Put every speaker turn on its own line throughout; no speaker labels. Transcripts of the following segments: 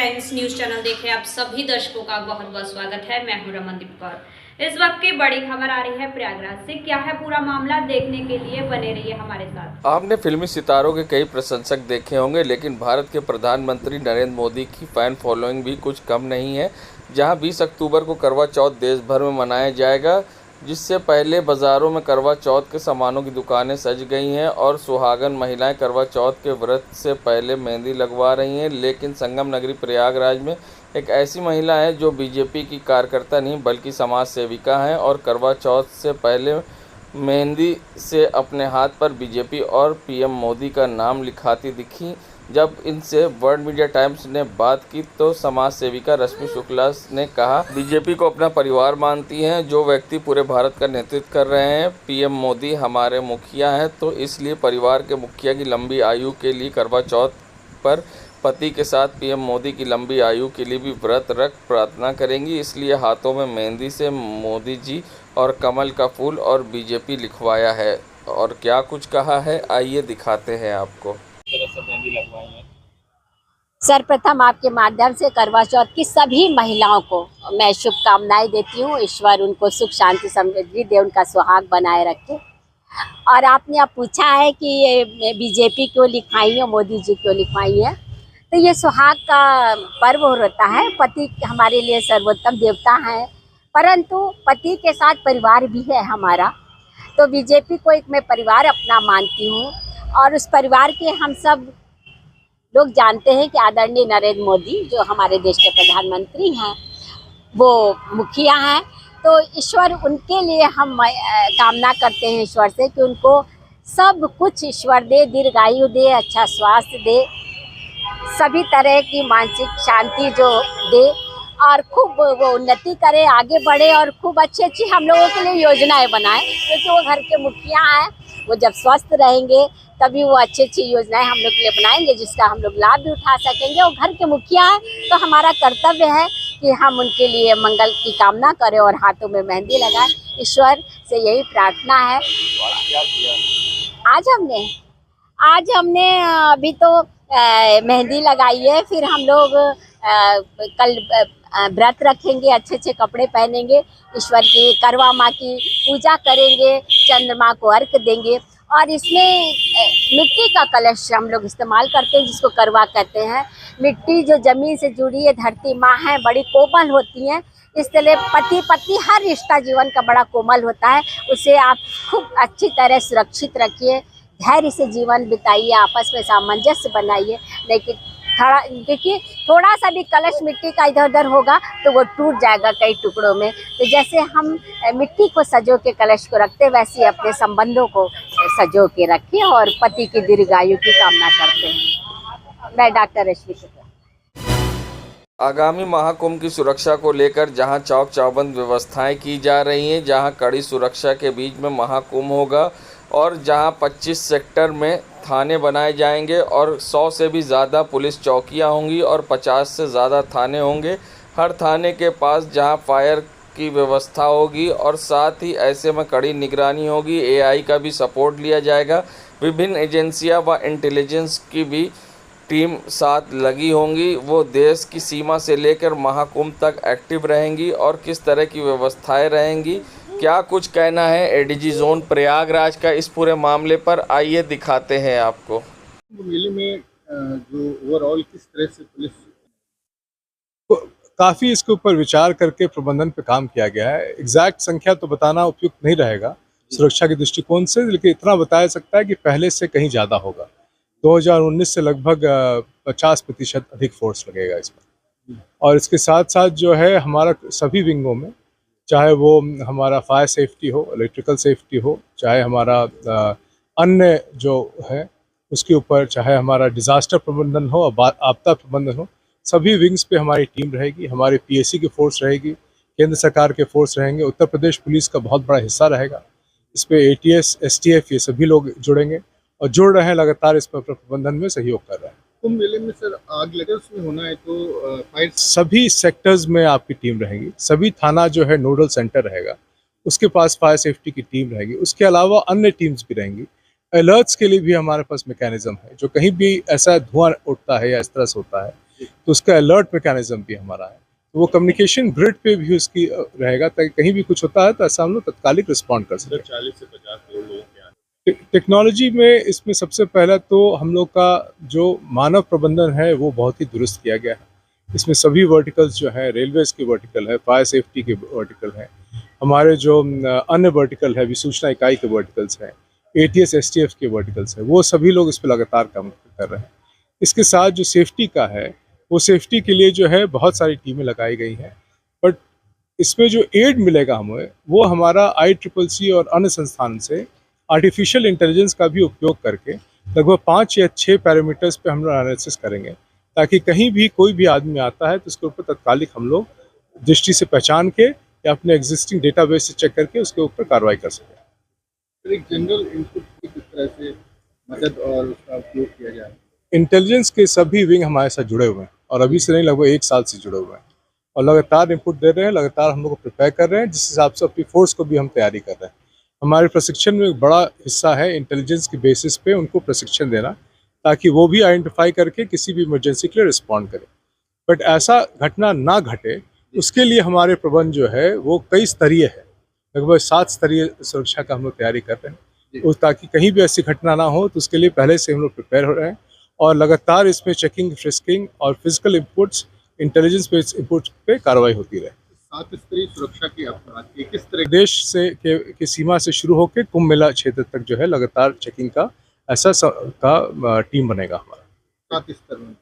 Times news channel देखे आप सभी दर्शकों का बहुत बहुत स्वागत है। मैं हूं रमनदीप कौर। इस वक्त की बड़ी खबर आ रही है प्रयागराज से। क्या है पूरा मामला, देखने के लिए बने रहिए हमारे साथ।
आपने फिल्मी सितारों के कई प्रशंसक देखे होंगे, लेकिन भारत के प्रधानमंत्री नरेंद्र मोदी की फैन फॉलोइंग भी कुछ कम नहीं है। जहां 20 अक्टूबर को करवा चौथ देश भर में मनाया जाएगा, जिससे पहले बाज़ारों में करवा चौथ के सामानों की दुकानें सज गई हैं और सुहागन महिलाएं करवा चौथ के व्रत से पहले मेहंदी लगवा रही हैं। लेकिन संगम नगरी प्रयागराज में एक ऐसी महिला है जो बीजेपी की कार्यकर्ता नहीं बल्कि समाज सेविका हैं और करवा चौथ से पहले मेहंदी से अपने हाथ पर बीजेपी और पीएम मोदी का नाम लिखाती दिखी। जब इनसे वर्ल्ड मीडिया टाइम्स ने बात की तो समाज सेविका रश्मि शुक्ला ने कहा, बीजेपी को अपना परिवार मानती हैं। जो व्यक्ति पूरे भारत का नेतृत्व कर रहे हैं, पीएम मोदी हमारे मुखिया हैं, तो इसलिए परिवार के मुखिया की लंबी आयु के लिए करवा चौथ पर पति के साथ पीएम मोदी की लंबी आयु के लिए भी व्रत रख प्रार्थना करेंगी। इसलिए हाथों में मेहंदी से मोदी जी और कमल का फूल और बीजेपी लिखवाया है। और क्या कुछ कहा है, आइए दिखाते हैं आपको।
सर्वप्रथम आपके माध्यम से करवा चौथ की सभी महिलाओं को मैं शुभकामनाएं देती हूँ। ईश्वर उनको सुख शांति समृद्धि दे, उनका सुहाग बनाए रखे। और आपने अब पूछा है कि ये बीजेपी क्यों लिखवाई है, मोदी जी क्यों लिखवाई है, तो ये सुहाग का पर्व होता है। पति हमारे लिए सर्वोत्तम देवता हैं, परंतु पति के साथ परिवार भी है हमारा। तो बीजेपी को एक मैं परिवार अपना मानती हूँ और उस परिवार के हम सब लोग जानते हैं कि आदरणीय नरेंद्र मोदी जो हमारे देश के प्रधानमंत्री हैं, वो मुखिया हैं। तो ईश्वर उनके लिए हम कामना करते हैं ईश्वर से कि उनको सब कुछ ईश्वर दे, दीर्घायु दे, अच्छा स्वास्थ्य दे, सभी तरह की मानसिक शांति जो दे और खूब वो उन्नति करे, आगे बढ़े और खूब अच्छी अच्छी हम लोगों के लिए योजनाएं बनाए। क्योंकि वो घर के मुखिया हैं, वो जब स्वस्थ रहेंगे तभी वो अच्छी अच्छी योजनाएं हम लोग के लिए बनाएंगे जिसका हम लोग लाभ भी उठा सकेंगे। और घर के मुखिया हैं तो हमारा कर्तव्य है कि हम उनके लिए मंगल की कामना करें और हाथों में मेहंदी लगाएं। ईश्वर से यही प्रार्थना है। आज हमने अभी तो मेहंदी लगाई है, फिर हम लोग कल व्रत रखेंगे, अच्छे अच्छे कपड़े पहनेंगे, ईश्वर की करवा माँ की पूजा करेंगे, चंद्रमा को अर्घ देंगे। और इसमें मिट्टी का कलश हम लोग इस्तेमाल करते हैं जिसको करवा कहते हैं। मिट्टी जो ज़मीन से जुड़ी है, धरती माँ है, बड़ी कोमल होती हैं। इसलिए पति पत्नी हर रिश्ता जीवन का बड़ा कोमल होता है। उसे आप खूब अच्छी तरह सुरक्षित रखिए, धैर्य से जीवन बिताइए, आपस में सामंजस्य बनाइए। लेकिन देखिए थोड़ा सा भी कलश मिट्टी का इधर उधर होगा तो वो टूट जाएगा कई टुकड़ों में। तो जैसे हम मिट्टी को सजो के कलश को रखते, वैसे अपने संबंधों को सजो के रखें और पति की दीर्घायु की कामना करते हैं। मैं डॉक्टर रश्मि शुक्ला।
आगामी महाकुंभ की सुरक्षा को लेकर जहां चौक चौबंद व्यवस्थाएं की जा रही हैं, जहां कड़ी सुरक्षा के बीच में महाकुंभ होगा और जहां 25 सेक्टर में थाने बनाए जाएंगे और 100 से भी ज़्यादा पुलिस चौकियां होंगी और 50 से ज़्यादा थाने होंगे। हर थाने के पास जहां फायर की व्यवस्था होगी और साथ ही ऐसे में कड़ी निगरानी होगी। एआई का भी सपोर्ट लिया जाएगा। विभिन्न एजेंसियां व इंटेलिजेंस की भी टीम साथ लगी होंगी। वो देश की सीमा से लेकर महाकुंभ तक एक्टिव रहेंगी और किस तरह की व्यवस्थाएं रहेंगी, क्या कुछ कहना है एडीजी जोन प्रयागराज का इस पूरे मामले पर, आइए दिखाते हैं आपको।
मेले में जो ओवरऑल किस तरह से पुलिस
काफ़ी इसके ऊपर विचार करके प्रबंधन पे काम किया गया है। एग्जैक्ट संख्या तो बताना उपयुक्त नहीं रहेगा सुरक्षा के दृष्टिकोण से, लेकिन इतना बताया सकता है कि पहले से कहीं ज़्यादा होगा। 2019 से लगभग 50% अधिक फोर्स लगेगा इसमें। और इसके साथ साथ जो है हमारा सभी विंगों में, चाहे वो हमारा फायर सेफ्टी हो, इलेक्ट्रिकल सेफ्टी हो, चाहे हमारा अन्य जो है उसके ऊपर, चाहे हमारा डिज़ास्टर प्रबंधन हो, आपदा प्रबंधन हो, सभी विंग्स पे हमारी टीम रहेगी। हमारे पीएसी की फोर्स रहेगी, केंद्र सरकार के फोर्स रहेंगे, उत्तर प्रदेश पुलिस का बहुत बड़ा हिस्सा रहेगा। इस पर एटीएस, एसटीएफ, ये सभी लोग जुड़ेंगे और जुड़ रहे हैं, लगातार इस पर प्रबंधन में सहयोग कर रहे हैं।
कुंभ मेले में सर आग लगे उसमें होना है तो फायर
सभी सेक्टर्स में आपकी टीम रहेगी। सभी थाना जो है नोडल सेंटर रहेगा, उसके पास फायर सेफ्टी की टीम रहेगी। उसके अलावा अन्य टीम्स भी रहेंगी। अलर्ट्स के लिए भी हमारे पास मैकेनिज्म है। जो कहीं भी ऐसा धुआं उठता है या इस तरह से होता है तो उसका अलर्ट मैकेनिज्म भी हमारा है। तो वो कम्युनिकेशन ग्रिड पे भी उसकी रहेगा, ताकि कहीं भी कुछ होता है तो ऐसा हम लोग तत्कालिक रिस्पॉन्ड कर सकें।
40 से 50 करोड़ लोगों के आने।
टेक्नोलॉजी में इसमें सबसे पहला तो हम लोग का जो मानव प्रबंधन है वो बहुत ही दुरुस्त किया गया है। इसमें सभी वर्टिकल्स जो है, रेलवेज की वर्टिकल है, फायर सेफ्टी की वर्टिकल है, हमारे जो अन्य वर्टिकल है, विसूचना इकाई के वर्टिकल्स हैं, एटीएस एसटीएफ के वर्टिकल्स है, वो सभी लोग इस पर लगातार काम कर रहे हैं। इसके साथ जो सेफ्टी का है, वो सेफ्टी के लिए जो है बहुत सारी टीमें लगाई गई हैं। बट इसमें जो एड मिलेगा हमें, वो हमारा ICCC और अन्य संस्थान से आर्टिफिशियल इंटेलिजेंस का भी उपयोग करके लगभग 5 या 6 पैरामीटर्स पे हम लोग एनालिसिस करेंगे, ताकि कहीं भी कोई भी आदमी आता है तो उसके ऊपर तत्कालिक हम लोग दृष्टि से पहचान के या अपने एग्जिस्टिंग डेटाबेस से चेक करके उसके ऊपर कार्रवाई कर सकें।
फिर एक जनरल इनपुट की किस तरह से मदद और उसका उपयोग किया जाए?
इंटेलिजेंस के सभी विंग हमारे साथ जुड़े हुए हैं, और अभी से नहीं, लगभग 1 साल से जुड़े हुए हैं, और लगातार इनपुट दे रहे हैं, लगातार हम लोग को प्रिपेयर कर रहे हैं, जिस हिसाब से अपनी फोर्स को भी हम तैयारी कर रहे हैं। हमारे प्रशिक्षण में एक बड़ा हिस्सा है इंटेलिजेंस की बेसिस पे उनको प्रशिक्षण देना, ताकि वो भी आइडेंटिफाई करके किसी भी इमरजेंसी के लिए रिस्पॉन्ड करें। बट ऐसा घटना ना घटे, उसके लिए हमारे प्रबंध जो है वो कई स्तरीय है, लगभग 7 स्तरीय सुरक्षा का हम लोग तैयारी कर रहे हैं, और ताकि कहीं भी ऐसी घटना ना हो, तो उसके लिए पहले से हम लोग प्रिपेयर हो रहे हैं, और लगातार इसमें चेकिंग, फ्रिस्किंग और physical inputs, intelligence based inputs पे कार्रवाई होती रहे।
7 स्तरीय सुरक्षा की आप बात की, किस तरह
देश से की सीमा से शुरू होकर कुंभ मेला क्षेत्र तक जो है लगातार चेकिंग का ऐसा टीम बनेगा हमारा।
7 स्तर में?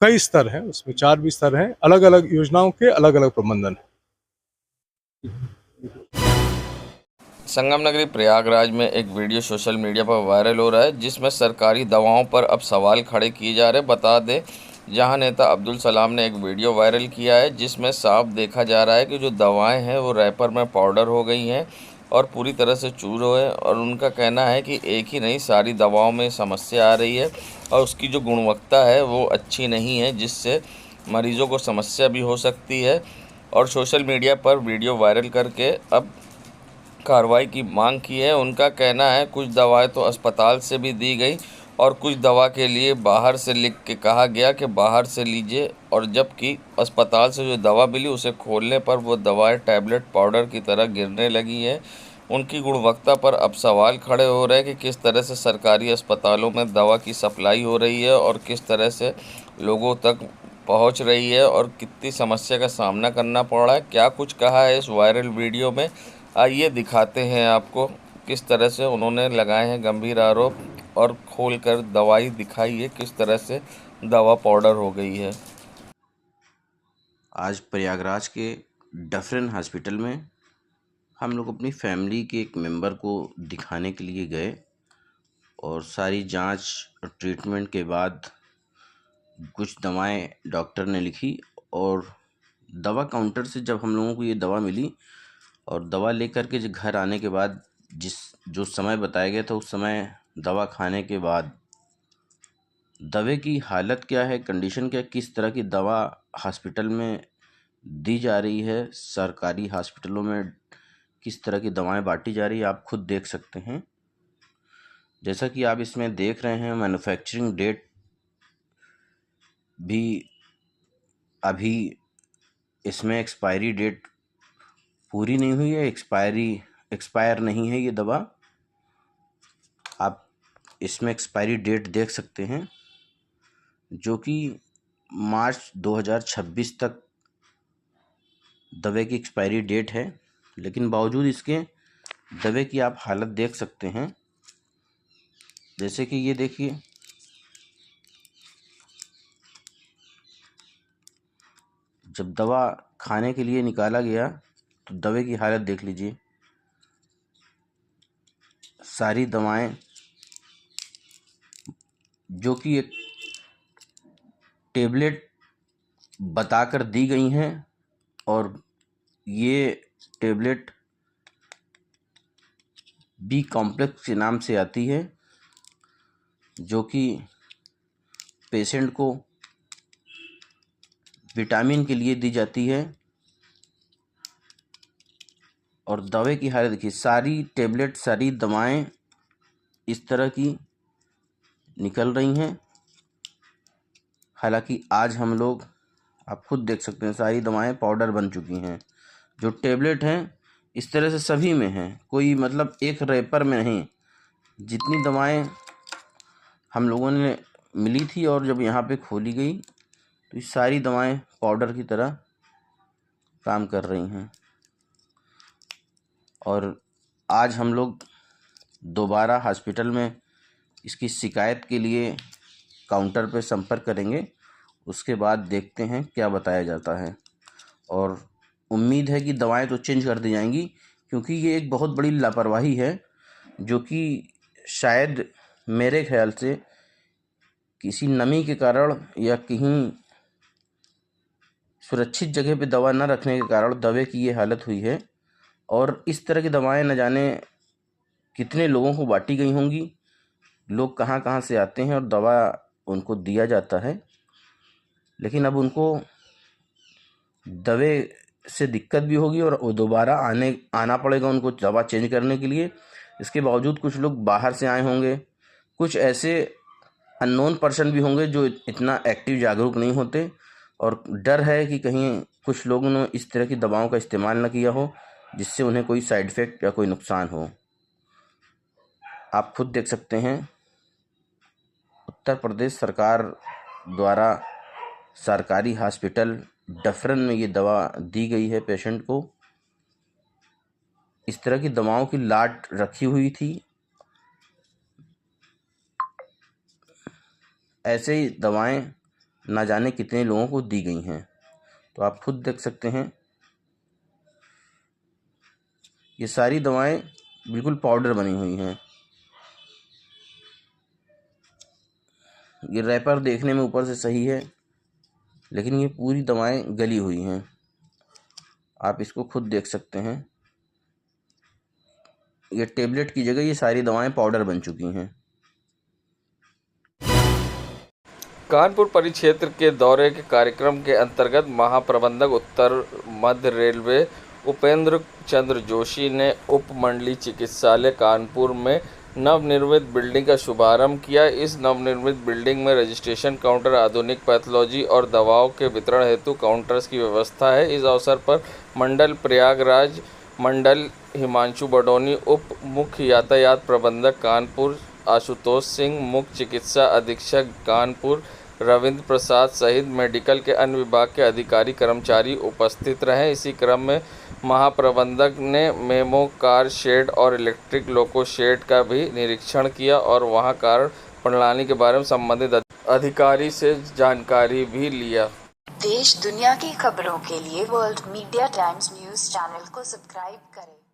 कई स्तर हैं, उसमें 4 भी स्तर हैं, अलग अलग योजनाओं के अलग अलग प्रबंधन है।
संगम नगरी प्रयागराज में एक वीडियो सोशल मीडिया पर वायरल हो रहा है, जिसमें सरकारी दवाओं पर अब सवाल खड़े किए जा रहे हैं। बता दें, जहां नेता अब्दुल सलाम ने एक वीडियो वायरल किया है, जिसमें साफ देखा जा रहा है कि जो दवाएं हैं वो रैपर में पाउडर हो गई हैं और पूरी तरह से चूर हो है। और उनका कहना है कि एक ही नहीं, सारी दवाओं में समस्या आ रही है और उसकी जो गुणवत्ता है वो अच्छी नहीं है, जिससे मरीजों को समस्या भी हो सकती है। और सोशल मीडिया पर वीडियो वायरल करके अब कार्रवाई की मांग की है। उनका कहना है कुछ दवाएं तो अस्पताल से भी दी गई और कुछ दवा के लिए बाहर से लिख के कहा गया कि बाहर से लीजिए, और जबकि अस्पताल से जो दवा मिली उसे खोलने पर वो दवाएं टैबलेट पाउडर की तरह गिरने लगी हैं। उनकी गुणवत्ता पर अब सवाल खड़े हो रहे हैं कि किस तरह से सरकारी अस्पतालों में दवा की सप्लाई हो रही है और किस तरह से लोगों तक पहुंच रही है और कितनी समस्या का सामना करना पड़ रहा है। क्या कुछ कहा है इस वायरल वीडियो में, आइए दिखाते हैं आपको किस तरह से उन्होंने लगाए हैं गंभीर आरोप, और खोलकर दवाई दिखाई है किस तरह से दवा पाउडर हो गई है।
आज प्रयागराज के डफरिन हॉस्पिटल में हम लोग अपनी फैमिली के एक मेंबर को दिखाने के लिए गए, और सारी जांच और ट्रीटमेंट के बाद कुछ दवाएं डॉक्टर ने लिखी, और दवा काउंटर से जब हम लोगों को ये दवा मिली और दवा लेकर के घर आने के बाद जो समय बताया गया था, उस समय दवा खाने के बाद दवा की हालत क्या है, कंडीशन क्या, किस तरह की दवा हॉस्पिटल में दी जा रही है, सरकारी हॉस्पिटलों में किस तरह की दवाएं बांटी जा रही है, आप खुद देख सकते हैं। जैसा कि आप इसमें देख रहे हैं, मैन्युफैक्चरिंग डेट भी अभी इसमें एक्सपायरी डेट पूरी नहीं हुई है, एक्सपायर नहीं है ये दवा। आप इसमें एक्सपायरी डेट देख सकते हैं, जो कि मार्च 2026 तक दवा की एक्सपायरी डेट है। लेकिन बावजूद इसके दवा की आप हालत देख सकते हैं, जैसे कि ये देखिए, जब दवा खाने के लिए निकाला गया तो दवा की हालत देख लीजिए। सारी दवाएं जो कि एक टेबलेट बताकर दी गई हैं, और ये टेबलेट बी कॉम्प्लेक्स के नाम से आती है, जो कि पेशेंट को विटामिन के लिए दी जाती है। और दवा की हालत देखिए, सारी टेबलेट, सारी दवाएं इस तरह की निकल रही हैं। हालांकि आज हम लोग, आप खुद देख सकते हैं, सारी दवाएं पाउडर बन चुकी हैं। जो टेबलेट हैं इस तरह से सभी में हैं, कोई मतलब एक रैपर में नहीं। जितनी दवाएं हम लोगों ने मिली थी और जब यहाँ पे खोली गई तो ये सारी दवाएं पाउडर की तरह काम कर रही हैं। और आज हम लोग दोबारा हॉस्पिटल में इसकी शिकायत के लिए काउंटर पे संपर्क करेंगे। उसके बाद देखते हैं क्या बताया जाता है, और उम्मीद है कि दवाएं तो चेंज कर दी जाएंगी, क्योंकि ये एक बहुत बड़ी लापरवाही है जो कि शायद मेरे ख्याल से किसी नमी के कारण या कहीं सुरक्षित जगह पे दवा न रखने के कारण दवे की ये हालत हुई है। और इस तरह की दवाएं न जाने कितने लोगों को बांटी गई होंगी, लोग कहाँ कहाँ से आते हैं और दवा उनको दिया जाता है, लेकिन अब उनको दवे से दिक्कत भी होगी और दोबारा आना पड़ेगा उनको दवा चेंज करने के लिए। इसके बावजूद कुछ लोग बाहर से आए होंगे, कुछ ऐसे अननोन पर्सन भी होंगे जो इतना एक्टिव जागरूक नहीं होते, और डर है कि कहीं कुछ लोगों ने इस तरह की दवाओं का इस्तेमाल न किया हो जिससे उन्हें कोई साइड इफ़ेक्ट या कोई नुकसान हो। आप खुद देख सकते हैं, उत्तर प्रदेश सरकार द्वारा सरकारी हॉस्पिटल डफरन में ये दवा दी गई है पेशेंट को। इस तरह की दवाओं की लाट रखी हुई थी। ऐसे ही दवाएं ना जाने कितने लोगों को दी गई हैं। तो आप खुद देख सकते हैं, ये सारी दवाएं बिल्कुल पाउडर बनी हुई हैं। ये रैपर देखने में ऊपर से सही है, लेकिन ये पूरी दवाएं गली हुई हैं। आप इसको खुद देख सकते हैं, ये टेबलेट की जगह ये सारी दवाएं पाउडर बन चुकी हैं।
कानपुर परिक्षेत्र के दौरे के कार्यक्रम के अंतर्गत महाप्रबंधक उत्तर मध्य रेलवे उपेंद्र चंद्र जोशी ने उप मंडलीय चिकित्सालय कानपुर में नवनिर्मित बिल्डिंग का शुभारंभ किया। इस नवनिर्मित बिल्डिंग में रजिस्ट्रेशन काउंटर, आधुनिक पैथोलॉजी और दवाओं के वितरण हेतु काउंटर्स की व्यवस्था है। इस अवसर पर मंडल प्रयागराज मंडल हिमांशु बडोनी, उप मुख्य यातायात प्रबंधक कानपुर आशुतोष सिंह, मुख्य चिकित्सा अधीक्षक कानपुर रविंद्र प्रसाद सहित मेडिकल के अन्य विभाग के अधिकारी कर्मचारी उपस्थित रहे। इसी क्रम में महाप्रबंधक ने मेमो कार शेड और इलेक्ट्रिक लोको शेड का भी निरीक्षण किया और वहां कार प्रणाली के बारे में संबंधित अधिकारी से जानकारी भी लिया।
देश दुनिया की खबरों के लिए world media times news channel को सब्सक्राइब करें।